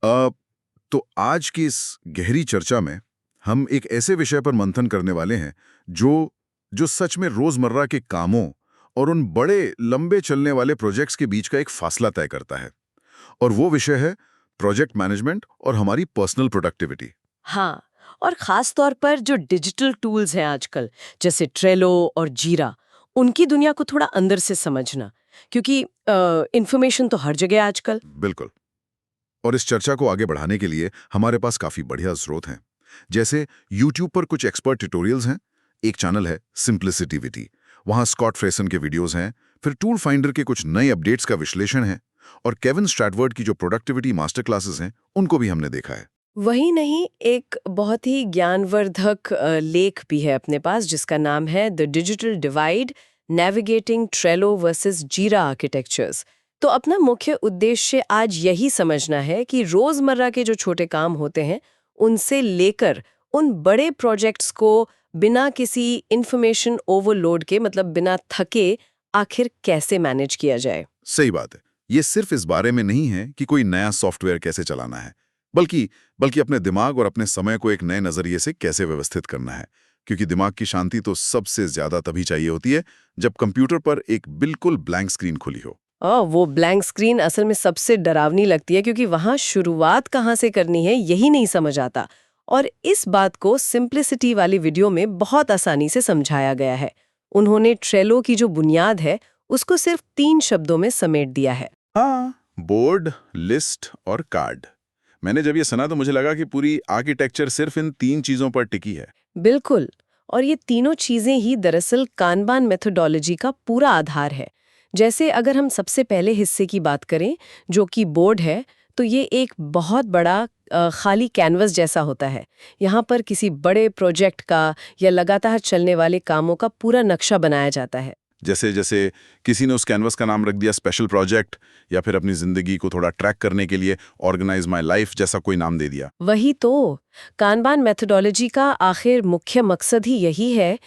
अ, तो आज की इस गहरी चर्चा में हम एक ऐसे विषय पर मंथन करने वाले हैं जो जो सच में रोजमर्रा के कामों और उन बड़े लंबे चलने वाले प्रोजेक्ट्स के बीच का एक फासला तय करता है। और वो विषय है प्रोजेक्ट मैनेजमेंट और हमारी पर्सनल प्रोडक्टिविटी। हाँ, और खास तौर पर जो डिजिटल टूल्स हैं आजकल, जैसे ट्रेलो और जीरा, उनकी दुनिया को थोड़ा अंदर से समझना, क्योंकि इंफॉर्मेशन तो हर जगह है आजकल। बिल्कुल। और इस चर्चा को आगे बढ़ाने के लिए हमारे पास काफी बढ़िया स्रोत हैं। जैसे यूट्यूब पर कुछ एक्सपर्ट ट्यूटोरियल्स हैं, एक चैनल है सिंप्लिसिटिविटी, वहां स्कॉट फ्रेसन के वीडियोस हैं, फिर टूल फाइंडर के कुछ नए अपडेट्स का विश्लेषण है, और केविन स्ट्रैटवर्ड की जो प्रोडक्टिविटी मास्टर क्लासेस हैं उनको भी हमने देखा है। वही नहीं, एक बहुत ही ज्ञानवर्धक लेख भी है अपने पास जिसका नाम है the digital divide, navigating Trello versus जीरा आर्किटेक्चर्स। तो अपना मुख्य उद्देश्य आज यही समझना है कि रोजमर्रा के जो छोटे काम होते हैं उनसे लेकर उन बड़े प्रोजेक्ट्स को बिना किसी इंफॉर्मेशन ओवरलोड के, मतलब बिना थके, आखिर कैसे मैनेज किया जाए। सही बात है। ये सिर्फ इस बारे में नहीं है कि कोई नया सॉफ्टवेयर कैसे चलाना है, बल्कि बल्कि अपने दिमाग और अपने समय को एक नए नजरिए से कैसे व्यवस्थित करना है। क्योंकि दिमाग की शांति तो सबसे ज्यादा तभी चाहिए होती है जब कंप्यूटर पर एक बिल्कुल ब्लैंक स्क्रीन खुली हो। वो ब्लैंक स्क्रीन असल में सबसे डरावनी लगती है, क्योंकि वहां शुरुआत कहाँ से करनी है यही नहीं समझ आता। और इस बात को सिंप्लिसिटी वाली वीडियो में बहुत आसानी से समझाया गया है। उन्होंने ट्रेलो की जो बुनियाद है उसको सिर्फ 3 शब्दों में समेट दिया है। हाँ, बोर्ड, लिस्ट और कार्ड। मैंने जब ये सुना तो मुझे लगा कि पूरी आर्किटेक्चर सिर्फ इन 3 चीजों पर टिकी है। बिल्कुल। और ये तीनों चीजें ही दरअसल कानबान मेथोडोलॉजी का पूरा आधार है। जैसे अगर हम सबसे पहले हिस्से की बात करें, जो कि बोर्ड है, तो ये एक बहुत बड़ा खाली कैनवस जैसा होता है। यहाँ पर किसी बड़े प्रोजेक्ट का या लगातार चलने वाले कामों का पूरा नक्शा बनाया जाता है। जैसे जैसे किसी ने उस कैनवस का नाम रख दिया स्पेशल प्रोजेक्ट, या फिर अपनी जिंदगी को थोड़ा ट्रैक करने के लिए ऑर्गेनाइज माय लाइफ जैसा कोई नाम दे दिया। वही तो, कानबान मेथोडोलॉजी का आखिर मुख्य मकसद ही यही है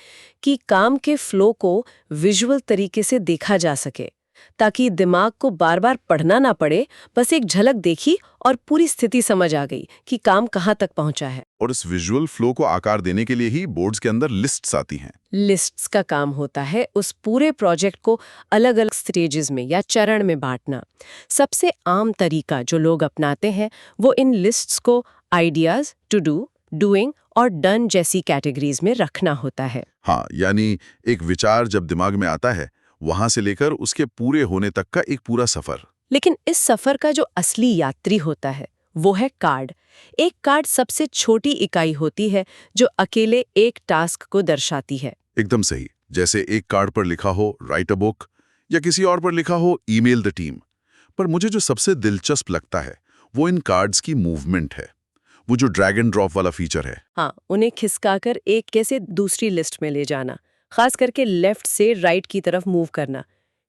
कि काम के फ्लो को विजुअल तरीके से देखा जा सके, ताकि दिमाग को बार बार पढ़ना ना पड़े। बस एक झलक देखी और पूरी स्थिति समझ आ गई कि काम कहाँ तक पहुंचा है। और इस विजुअल फ्लो को आकार देने के लिए ही बोर्ड्स के अंदर लिस्ट्स आती हैं। लिस्ट्स का काम होता है उस पूरे प्रोजेक्ट को अलग अलग स्टेजेस में या चरण में बांटना। सबसे आम तरीका जो लोग अपनाते हैं वो इन लिस्ट्स को आइडियाज, टू डू, डूइंग और डन जैसी कैटेगरीज में रखना होता है। हाँ, यानी एक विचार जब दिमाग में आता है, वहां से लेकर उसके पूरे होने तक का एक पूरा सफर। लेकिन इस सफर का जो असली यात्री होता है वो है कार्ड। एक कार्ड सबसे छोटी इकाई होती है जो अकेले एक टास्क को दर्शाती है। एकदम सही। जैसे एक कार्ड पर लिखा हो राइट अ बुक, या किसी और पर लिखा हो ईमेल द टीम। पर मुझे जो सबसे दिलचस्प लगता है वो इन कार्ड्स की मूवमेंट है, वो जो ड्रैग एंड ड्रॉप वाला फीचर है। हाँ, उन्हें खिसकाकर एक कैसे दूसरी लिस्ट में ले जाना, खास करके लेफ्ट से राइट की तरफ मूव करना।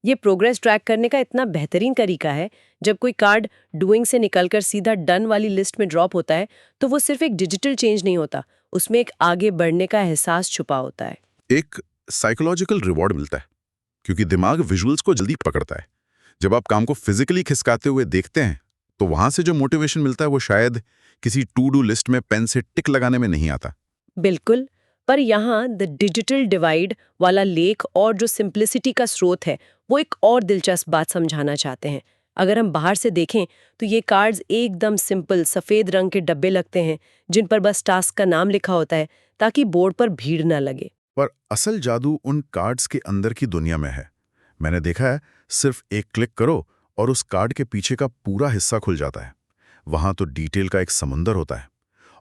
ये प्रोग्रेस ट्रैक करने का इतना बेहतरीन तरीका है। जब कोई कार्ड डूइंग से निकलकर सीधा डन वाली लिस्ट में ड्रॉप होता है तो वो सिर्फ एक डिजिटल चेंज नहीं होता, उसमें एक आगे बढ़ने का एहसास छुपा होता है। एक साइकोलॉजिकल रिवॉर्ड मिलता है, क्योंकि दिमाग विजुअल्स को जल्दी पकड़ता है। जब आप काम को फिजिकली खिसकाते हुए देखते हैं तो वहां से जो मोटिवेशन मिलता है वो शायद किसी टू डू लिस्ट में पेन से टिक लगाने में नहीं आता। बिल्कुल। पर यहाँ द डिजिटल डिवाइड वाला लेख और जो सिंप्लिसिटी का स्रोत है वो एक और दिलचस्प बात समझाना चाहते हैं। अगर हम बाहर से देखें तो ये कार्ड्स एकदम सिंपल सफ़ेद रंग के डब्बे लगते हैं जिन पर बस टास्क का नाम लिखा होता है, ताकि बोर्ड पर भीड़ ना लगे। पर असल जादू उन कार्ड्स के अंदर की दुनिया में है। मैंने देखा है, सिर्फ एक क्लिक करो और उस कार्ड के पीछे का पूरा हिस्सा खुल जाता है। वहां तो डिटेल का एक समुंदर होता है।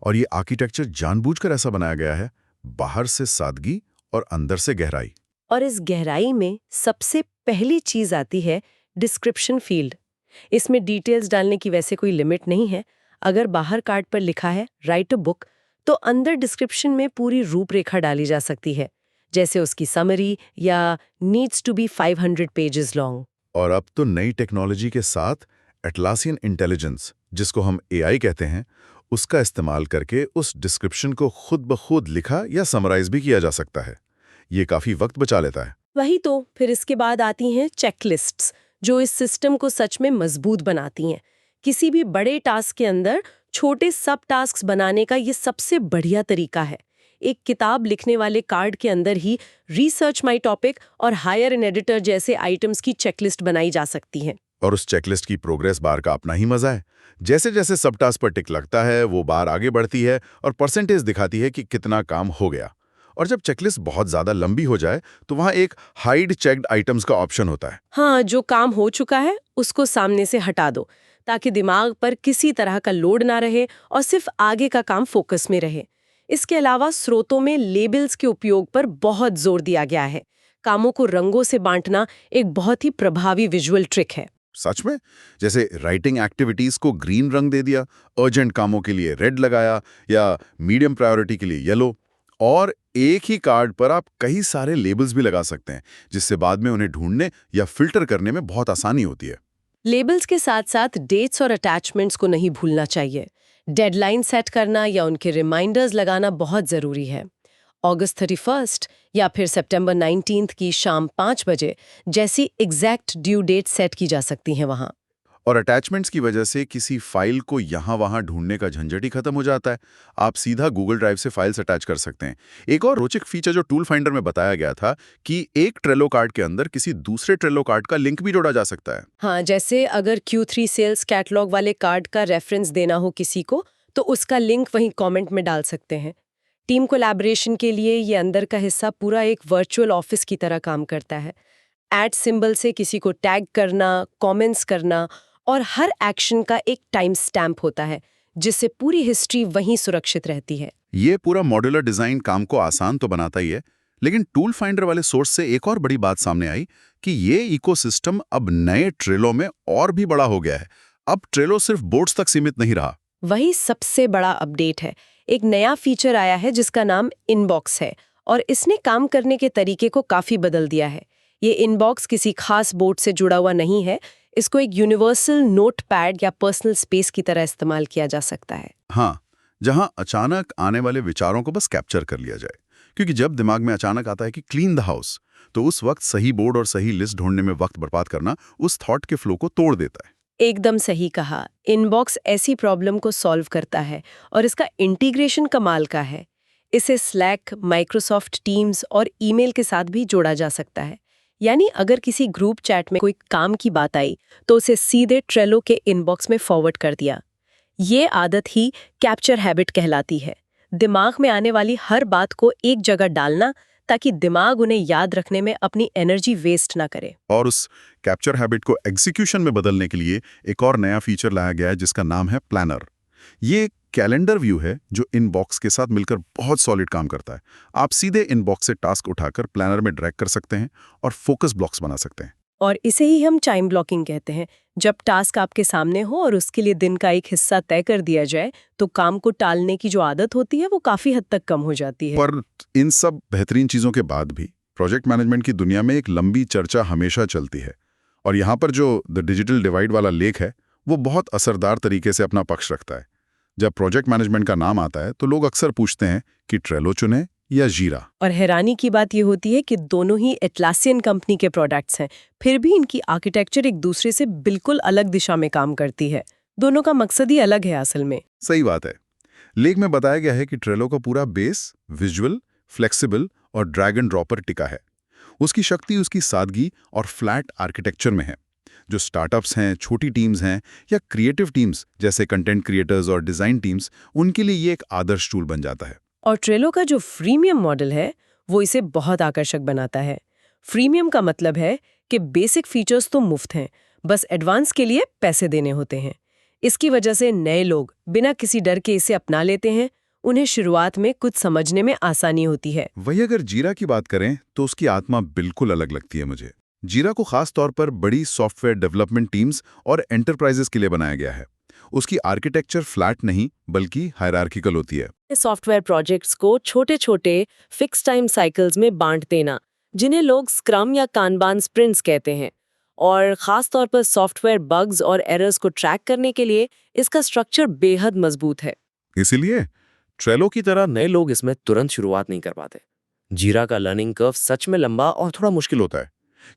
और ये आर्किटेक्चर जानबूझकर ऐसा बनाया गया है, बाहर से सादगी और अंदर से गहराई। और इस गहराई में सबसे पहली चीज आती है डिस्क्रिप्शन फील्ड। इसमें डिटेल्स डालने की वैसे कोई लिमिट नहीं है। अगर बाहर कार्ड पर लिखा है राइट अ बुक, तो अंदर डिस्क्रिप्शन में पूरी रूपरेखा डाली जा सकती है, जैसे उसकी समरी या needs to be 500 pages long. और अब तो नई टेक्नोलॉजी के साथ एटलासियन इंटेलिजेंस, जिसको हम एआई कहते हैं, उसका इस्तेमाल करके उस डिस्क्रिप्शन को खुद ब खुद लिखा या समराइज भी किया जा सकता है। ये काफी वक्त बचा लेता है। वही तो, फिर इसके बाद आती हैं चेकलिस्ट्स, जो इस सिस्टम को सच में मजबूत बनाती हैं। किसी भी बड़े टास्क के अंदर छोटे सब टास्क बनाने का ये सबसे बढ़िया तरीका है। एक किताब लिखने वाले कार्ड के अंदर ही रिसर्च माई टॉपिक और हायर एन एडिटर जैसे आइटम्स की चेकलिस्ट बनाई जा सकती है। और उस चेकलिस्ट की प्रोग्रेस बार का अपना ही मजा है। जैसे जैसे सब टास्क पर टिक लगता है वो बार आगे बढ़ती है और परसेंटेज दिखाती है कि कितना काम हो गया। और जब चेकलिस्ट बहुत ज्यादा लंबी हो जाए तो वहां एक हाइड चेक्ड आइटम्स का ऑप्शन होता है। हाँ, जो काम हो चुका है उसको सामने से हटा दो ताकि दिमाग पर किसी तरह का लोड ना रहे और सिर्फ आगे का काम फोकस में रहे। इसके अलावा स्रोतों में लेबल्स के उपयोग पर बहुत जोर दिया गया है। कामों को रंगों से बांटना एक बहुत ही प्रभावी विजुअल ट्रिक है। सच में? जैसे राइटिंग एक्टिविटीज को ग्रीन रंग दे दिया, अर्जेंट कामों के लिए रेड लगाया या मीडियम प्रायोरिटी के लिए येलो। और एक ही कार्ड पर आप कई सारे लेबल्स भी लगा सकते हैं जिससे बाद में उन्हें ढूंढने या फिल्टर करने में बहुत आसानी होती है। लेबल्स के साथ साथ डेट्स और अटैचमेंट्स को नहीं भूलना चाहिए। डेडलाइन सेट करना या उनके रिमाइंडर्स लगाना बहुत ज़रूरी है। अगस्त 31 या फिर सितंबर 19 की शाम 5 बजे जैसी एग्जैक्ट ड्यू डेट सेट की जा सकती हैं वहाँ। और अटैचमेंट्स की वजह से किसी फाइल को यहाँ वहाँ ढूंढने का झंझट ही खत्म हो जाता है। आप सीधा गूगल ड्राइव से फाइल्स अटैच कर सकते हैं। एक और रोचक फीचर जो टूल फाइंडर में बताया गया था कि एक ट्रेलो कार्ड के अंदर किसी दूसरे ट्रेलो कार्ड का लिंक भी जोड़ा जा सकता है। हाँ, जैसे अगर Q3 सेल्स कैटलॉग वाले कार्ड का रेफरेंस देना हो किसी को, तो उसका लिंक वहीं कमेंट में डाल सकते हैं। टीम कोलैबोरेशन के लिए ये अंदर का हिस्सा पूरा एक वर्चुअल ऑफिस की तरह काम करता है। ऐट सिंबल से किसी को टैग करना, कमेंट्स करना और हर एक्शन का एक टाइम स्टैम्प होता है, जिससे पूरी हिस्ट्री वहीं सुरक्षित रहती है। ये पूरा मॉड्यूलर डिजाइन काम को आसान तो बनाता ही है, लेकिन टूल फाइंडर वाले सोर्स से एक और बड़ी बात सामने आई कि ये इकोसिस्टम अब नए ट्रेलो में और भी बड़ा हो गया है। अब ट्रेलो सिर्फ बोर्ड्स तक सीमित नहीं रहा। वही सबसे बड़ा अपडेट है। एक नया फीचर आया है जिसका नाम इनबॉक्स है और इसने काम करने के तरीके को काफी बदल दिया है। ये इनबॉक्स किसी खास बोर्ड से जुड़ा हुआ नहीं है। इसको एक यूनिवर्सल नोटपैड या पर्सनल स्पेस की तरह इस्तेमाल किया जा सकता है। हाँ, जहां अचानक आने वाले विचारों को बस कैप्चर कर लिया जाए। क्योंकि जब दिमाग में अचानक आता है कि क्लीन द हाउस, तो उस वक्त सही बोर्ड और सही लिस्ट ढूंढने में वक्त बर्बाद करना उस थॉट के फ्लो को तोड़ देता है। एकदम सही कहा। इनबॉक्स ऐसी प्रॉब्लम को सॉल्व करता है और इसका इंटीग्रेशन कमाल का है। इसे स्लैक, माइक्रोसॉफ्ट टीम्स और ईमेल के साथ भी जोड़ा जा सकता है। यानी अगर किसी ग्रुप चैट में कोई काम की बात आई तो उसे सीधे ट्रेलो के इनबॉक्स में फॉरवर्ड कर दिया। ये आदत ही कैप्चर हैबिट कहलाती है। दिमाग में आने वाली हर बात को एक जगह डालना ताकि दिमाग उन्हें याद रखने में अपनी एनर्जी वेस्ट ना करे। और उस कैप्चर हैबिट को एग्जीक्यूशन में बदलने के लिए एक और नया फीचर लाया गया है जिसका नाम है प्लानर। ये कैलेंडर व्यू है जो इनबॉक्स के साथ मिलकर बहुत सॉलिड काम करता है। आप सीधे इनबॉक्स से टास्क उठाकर प्लानर में ड्रैग कर सकते हैं और फोकस ब्लॉक्स बना सकते हैं। और इसे ही हम टाइम ब्लॉकिंग कहते हैं। जब टास्क आपके सामने हो और उसके लिए दिन का एक हिस्सा तय कर दिया जाए तो काम को टालने की जो आदत होती है वो काफी हद तक कम हो जाती है। पर इन सब बेहतरीन चीजों के बाद भी प्रोजेक्ट मैनेजमेंट की दुनिया में एक लंबी चर्चा हमेशा चलती है। और यहाँ पर जो द डिजिटल डिवाइड वाला लेख है वो बहुत असरदार तरीके से अपना पक्ष रखता है। जब प्रोजेक्ट मैनेजमेंट का नाम आता है तो लोग अक्सर पूछते हैं कि ट्रेलो चुने या जीरा। और हैरानी की बात ये होती है कि दोनों ही एटलासियन कंपनी के प्रोडक्ट्स हैं, फिर भी इनकी आर्किटेक्चर एक दूसरे से बिल्कुल अलग दिशा में काम करती है। दोनों का मकसद ही अलग है असल में। सही बात है। लेख में बताया गया है कि ट्रेलो का पूरा बेस विजुअल, फ्लेक्सिबल और ड्रैग एंड ड्रॉप पर टिका है। उसकी शक्ति उसकी सादगी और फ्लैट आर्किटेक्चर में है। जो स्टार्टअप्स हैं, छोटी टीम्स हैं या क्रिएटिव टीम्स जैसे कंटेंट क्रिएटर्स और डिजाइन टीम्स, उनके लिए ये एक आदर्श टूल बन जाता है। और ट्रेलो का जो फ्रीमियम मॉडल है वो इसे बहुत आकर्षक बनाता है। फ्रीमियम का मतलब है कि बेसिक फीचर्स तो मुफ्त हैं, बस एडवांस के लिए पैसे देने होते हैं। इसकी वजह से नए लोग बिना किसी डर के इसे अपना लेते हैं। उन्हें शुरुआत में कुछ समझने में आसानी होती है। वही अगर जीरा की बात करें तो उसकी आत्मा बिल्कुल अलग लगती है मुझे। जीरा को खास तौर पर बड़ी सॉफ्टवेयर डेवलपमेंट टीम्स और एंटरप्राइजेस के लिए बनाया गया है। उसकी आर्किटेक्चर फ्लैट नहीं बल्कि हायरार्किकल होती है। सॉफ्टवेयर प्रोजेक्ट्स को छोटे छोटे फिक्स टाइम साइकिल्स में बांट देना, जिन्हें लोग स्क्रम या कानबान स्प्रिंट्स कहते हैं, और खास तौर पर सॉफ्टवेयर बग्स और एरर्स को ट्रैक करने के लिए इसका स्ट्रक्चर बेहद मजबूत है। इसीलिए ट्रेलो की तरह नए लोग इसमें तुरंत शुरुआत नहीं कर पाते। जीरा का लर्निंग कर्व सच में लंबा और थोड़ा मुश्किल होता है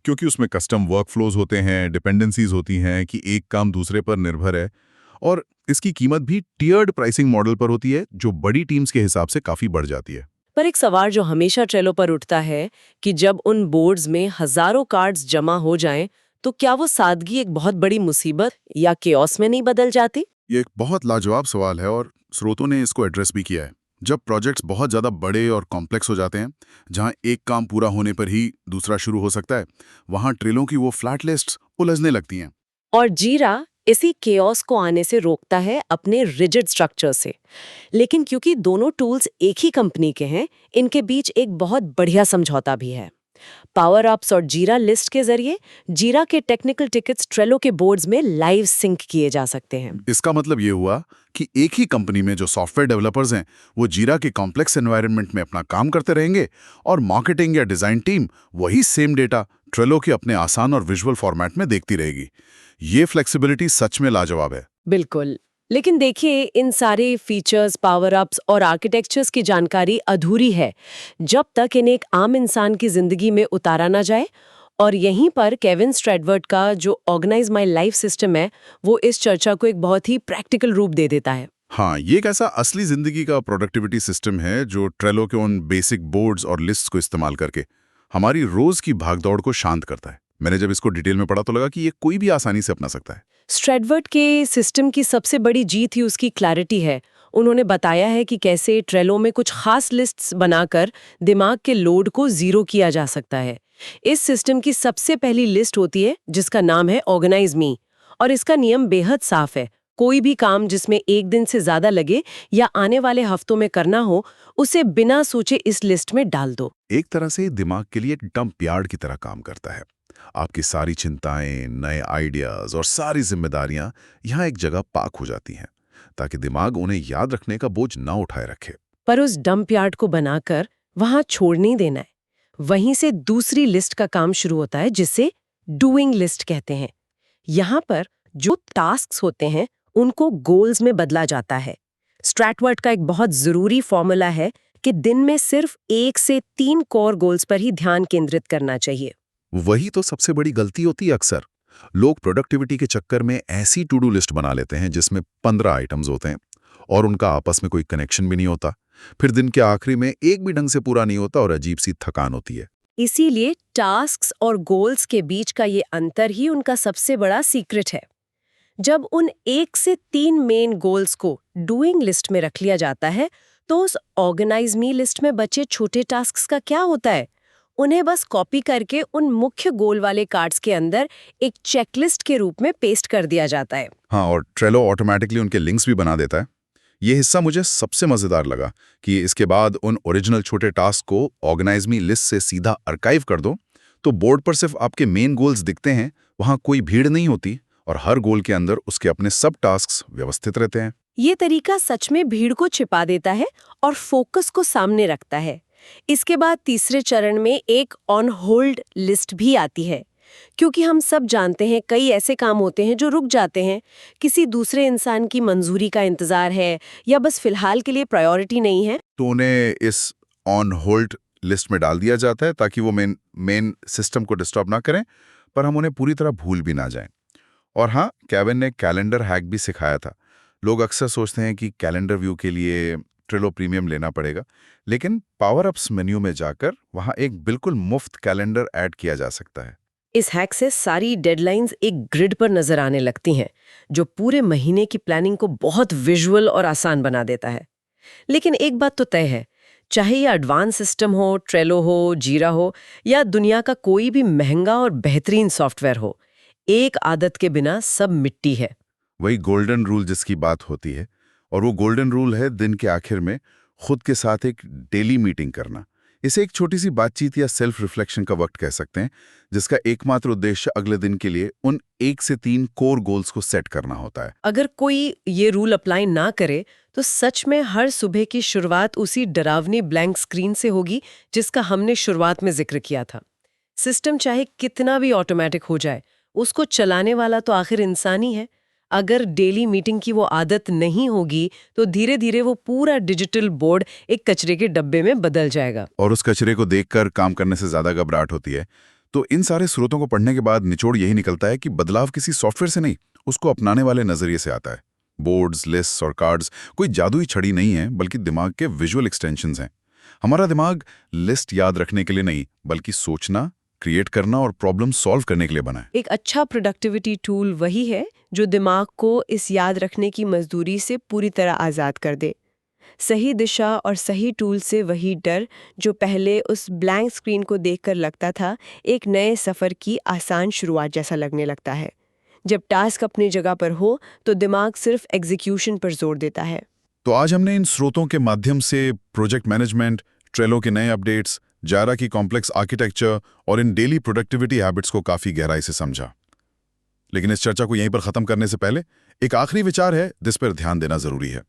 क्योंकि उसमें कस्टम वर्कफ्लोज होते हैं, डिपेंडेंसीज होती हैं कि एक काम दूसरे पर निर्भर है। और इसकी कीमत भी टियर्ड प्राइसिंग मॉडल पर होती है, जो बड़ी टीम्स के हिसाब से काफी बढ़ जाती है। पर एक सवाल जो हमेशा ट्रेलो पर उठता है कि जब उन बोर्ड्स में हजारों कार्ड्स जमा हो जाएं, तो क्या वो सादगी एक बहुत बड़ी मुसीबत या केओस में नहीं बदल जाती? ये एक बहुत लाजवाब सवाल है और स्रोतों ने इसको एड्रेस भी किया है। जब प्रोजेक्ट्स बहुत ज़्यादा बड़े और कॉम्प्लेक्स हो जाते हैं, जहां एक काम पूरा होने पर ही दूसरा शुरू हो सकता है, वहां ट्रेलों की वो फ्लैट लिस्ट्स उलझने लगती हैं। और जीरा इसी केओस को आने से रोकता है अपने रिजिड स्ट्रक्चर से। लेकिन क्योंकि दोनों टूल्स एक ही कंपनी के हैं, इनके बीच एक बहुत बढ़िया समझौता भी है। पावर अप्स और जीरा लिस्ट के जरिए जीरा के टेक्निकल टिकट्स ट्रेलो के बोर्ड्स में लाइव सिंक किए जा सकते हैं। इसका मतलब ये हुआ कि एक ही कंपनी में जो सॉफ्टवेयर डेवलपर्स हैं, वो जीरा के कॉम्प्लेक्स एनवायरनमेंट में अपना काम करते रहेंगे और मार्केटिंग या डिज़ाइन टीम वही सेम डेटा ट्रेलो के अपने आसान और विजुअल फॉर्मेट में देखती रहेगी। ये फ्लेक्सिबिलिटी सच में लाजवाब है। बिल्कुल। लेकिन देखिए, इन सारे फीचर्स, पावर अप्स और आर्किटेक्चर्स की जानकारी अधूरी है जब तक इन्हें एक आम इंसान की जिंदगी में उतारा ना जाए। और यहीं पर केविन स्ट्रैडवर्ड का जो ऑर्गेनाइज माय लाइफ सिस्टम है, वो इस चर्चा को एक बहुत ही प्रैक्टिकल रूप दे देता है। हाँ, ये एक ऐसा असली जिंदगी का प्रोडक्टिविटी सिस्टम है जो ट्रेलो के उन बेसिक बोर्ड्स और लिस्ट्स को इस्तेमाल करके हमारी रोज की भागदौड़ को शांत करता है। मैंने जब इसको डिटेल में पढ़ा तो लगा कि ये कोई भी आसानी से अपना सकता है। स्ट्रैडवर्ड के सिस्टम की सबसे बड़ी जीत ही उसकी क्लैरिटी है। उन्होंने बताया है कि कैसे ट्रेलो में कुछ खास लिस्ट्स बनाकर दिमाग के लोड को जीरो किया जा सकता है। इस सिस्टम की सबसे पहली लिस्ट होती है जिसका नाम है ऑर्गेनाइज मी, और इसका नियम बेहद साफ है। कोई भी काम जिसमें एक दिन से ज्यादा लगे या आने वाले हफ्तों में करना हो, उसे बिना सोचे इस लिस्ट में डाल दो। एक तरह से दिमाग के लिए एक डंप यार्ड की तरह काम करता है। आपकी सारी चिंताएं, नए आइडियाज और सारी जिम्मेदारियां यहाँ एक जगह पाक हो जाती हैं, ताकि दिमाग उन्हें याद रखने का बोझ ना उठाए रखे। पर उस डंप यार्ड को बनाकर वहां छोड़ नहीं देना है। वहीं से दूसरी लिस्ट का काम शुरू होता है जिसे डूइंग लिस्ट कहते हैं। यहाँ पर जो टास्क्स होते हैं उनको गोल्स में बदला जाता है। स्ट्रैटवर्ड का एक बहुत जरूरी फॉर्मूला है कि दिन में सिर्फ 1 से 3 कोर गोल्स पर ही ध्यान केंद्रित करना चाहिए। वही तो सबसे बड़ी गलती होती है अक्सर। लोग प्रोडक्टिविटी के चक्कर में ऐसी टू डू लिस्ट बना लेते हैं जिसमें 15 आइटम्स होते हैं और उनका आपस में कोई कनेक्शन भी नहीं होता। फिर दिन के आखिरी में एक भी ढंग से पूरा नहीं होता और अजीब सी थकान होती है। इसीलिए टास्क्स और गोल्स के बीच का ये अंतर ही उनका सबसे बड़ा सीक्रेट है। जब उन 1 से 3 मेन गोल्स को डूइंग लिस्ट में रख लिया जाता है, तो उस ऑर्गेनाइज मी लिस्ट में बचे छोटे टास्क्स का क्या होता है? उन्हें बस कॉपी करके उन मुख्य गोल वाले कार्ड्स के अंदर एक चेकलिस्ट के रूप में पेस्ट कर दिया जाता है। हाँ, और ट्रेलो ऑटोमेटिकली उनके लिंक्स भी बना देता है। ये हिस्सा मुझे सबसे मजेदार लगा कि इसके बाद उन ओरिजिनल छोटे टास्क को ऑर्गेनाइज मी लिस्ट से सीधा आर्काइव कर दो, तो बोर्ड पर सिर्फ आपके मेन गोल्स दिखते हैं, वहां कोई भीड़ नहीं होती और हर गोल के अंदर उसके अपने सब टास्क्स व्यवस्थित रहते हैं। ये तरीका सच में भीड़ को छिपा देता है और फोकस को सामने रखता है। इसके बाद तीसरे चरण में एक ऑन होल्ड लिस्ट भी आती है, क्योंकि हम सब जानते हैं कई ऐसे काम होते हैं जो रुक जाते हैं। किसी दूसरे इंसान की मंजूरी का इंतजार है या बस फिलहाल के लिए प्रायोरिटी नहीं है, तो उन्हें इस ऑन होल्ड लिस्ट में डाल दिया जाता है ताकि वो मेन सिस्टम को डिस्टर्ब ना करें, पर हम उन्हें पूरी तरह भूल भी ना जाएं। और हाँ, केविन ने कैलेंडर हैक भी सिखाया था। लोग अक्सर सोचते हैं कि कैलेंडर व्यू के लिए ट्रेलो प्रीमियम लेना पड़ेगा, लेकिन पावर अप्स मेन्यू में जाकर वहां एक बिल्कुल मुफ्त कैलेंडर ऐड किया जा सकता है। इस हैक से सारी डेडलाइंस एक ग्रिड पर नजर आने लगती हैं, जो पूरे महीने की प्लानिंग को बहुत विजुअल और आसान बना देता है। लेकिन एक बात तो तय है, चाहे ये एडवांस सिस्टम हो, ट्रेलो हो, जीरा हो या दुनिया का कोई भी महंगा और बेहतरीन सॉफ्टवेयर हो, एक आदत के बिना सब मिट्टी है। वही गोल्डन रूल जिसकी बात होती है, और वो गोल्डन रूल है दिन के आखिर में खुद के साथ एक डेली मीटिंग करना। इसे एक छोटी सी बातचीत या सेल्फ रिफ्लेक्शन का वक्त कह सकते हैं, जिसका एकमात्र उद्देश्य अगले दिन के लिए उन 1 से 3 कोर गोल्स को सेट करना होता है। अगर कोई ये रूल अप्लाई ना करे तो सच में हर सुबह की शुरुआत उसी डरावनी ब्लैंक स्क्रीन से होगी जिसका हमने शुरुआत में जिक्र किया था। सिस्टम चाहे कितना भी ऑटोमेटिक हो जाए, उसको चलाने वाला तो आखिर इंसान ही है। अगर डेली मीटिंग की वो आदत नहीं होगी तो धीरे धीरे वो पूरा डिजिटल बोर्ड एक कचरे के डब्बे में बदल जाएगा। और उस कचरे को देखकर काम करने से ज्यादा घबराहट होती है। तो इन सारे स्रोतों को पढ़ने के बाद निचोड़ यही निकलता है कि बदलाव किसी सॉफ्टवेयर से नहीं, उसको अपनाने वाले नजरिए से आता है। बोर्ड्स, लिस्ट्स और कार्ड्स कोई जादुई छड़ी नहीं है, बल्कि दिमाग के विजुअल एक्सटेंशंस हैं। हमारा दिमाग लिस्ट याद रखने के लिए नहीं, बल्कि सोचना, क्रिएट करना और प्रॉब्लम सॉल्व करने के लिए बना है। एक अच्छा प्रोडक्टिविटी टूल वही है जो दिमाग को इस याद रखने की मजदूरी से पूरी तरह आज़ाद कर दे। सही दिशा और सही टूल से वही डर जो पहले उस ब्लैंक स्क्रीन को देखकर लगता था, एक नए सफ़र की आसान शुरुआत जैसा लगने लगता है। जब टास्क अपनी जगह पर हो तो दिमाग सिर्फ एग्जीक्यूशन पर जोर देता है। तो आज हमने इन स्रोतों के माध्यम से प्रोजेक्ट मैनेजमेंट, ट्रेलो के नए अपडेट्स, जारा की कॉम्प्लेक्स आर्किटेक्चर और इन डेली प्रोडक्टिविटी हैबिट्स को काफी गहराई से समझा। लेकिन इस चर्चा को यहीं पर खत्म करने से पहले एक आखिरी विचार है जिस पर ध्यान देना जरूरी है।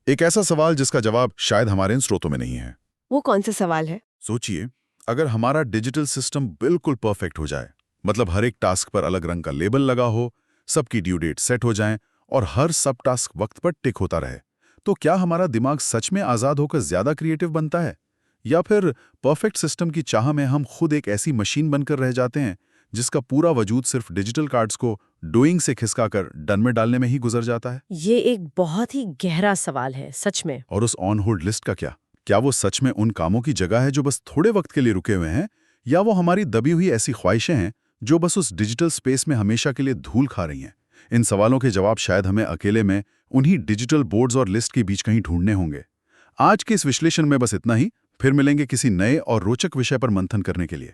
एक ऐसा सवाल जिसका जवाब शायद हमारे इन स्रोतों में नहीं है। वो कौन सा सवाल है? सोचिए, अगर हमारा डिजिटल सिस्टम बिल्कुल परफेक्ट हो जाए, मतलब हर एक टास्क पर अलग रंग का लेबल लगा हो, सबकी ड्यू डेट सेट हो जाए और हर सब टास्क वक्त पर टिक होता रहे, तो क्या हमारा दिमाग सच में आजाद होकर ज्यादा क्रिएटिव बनता है, या फिर परफेक्ट सिस्टम की चाह में हम खुद एक ऐसी मशीन बनकर रह जाते हैं जिसका पूरा वजूद सिर्फ डिजिटल कार्ड्स को डूइंग से खिसकाकर डन में डालने में ही गुजर जाता है? ये एक बहुत ही गहरा सवाल है, सच में। और उस ऑन होल्ड लिस्ट का क्या वो सच में उन कामों की जगह है जो बस थोड़े वक्त के लिए रुके हुए हैं, या वो हमारी दबी हुई ऐसी ख्वाहिशें हैं जो बस उस डिजिटल स्पेस में हमेशा के लिए धूल खा रही हैं? इन सवालों के जवाब शायद हमें अकेले में उन्हीं डिजिटल बोर्ड्स और लिस्ट के बीच कहीं ढूंढने होंगे। आज के इस विश्लेषण में बस इतना ही। फिर मिलेंगे किसी नए और रोचक विषय पर मंथन करने के लिए।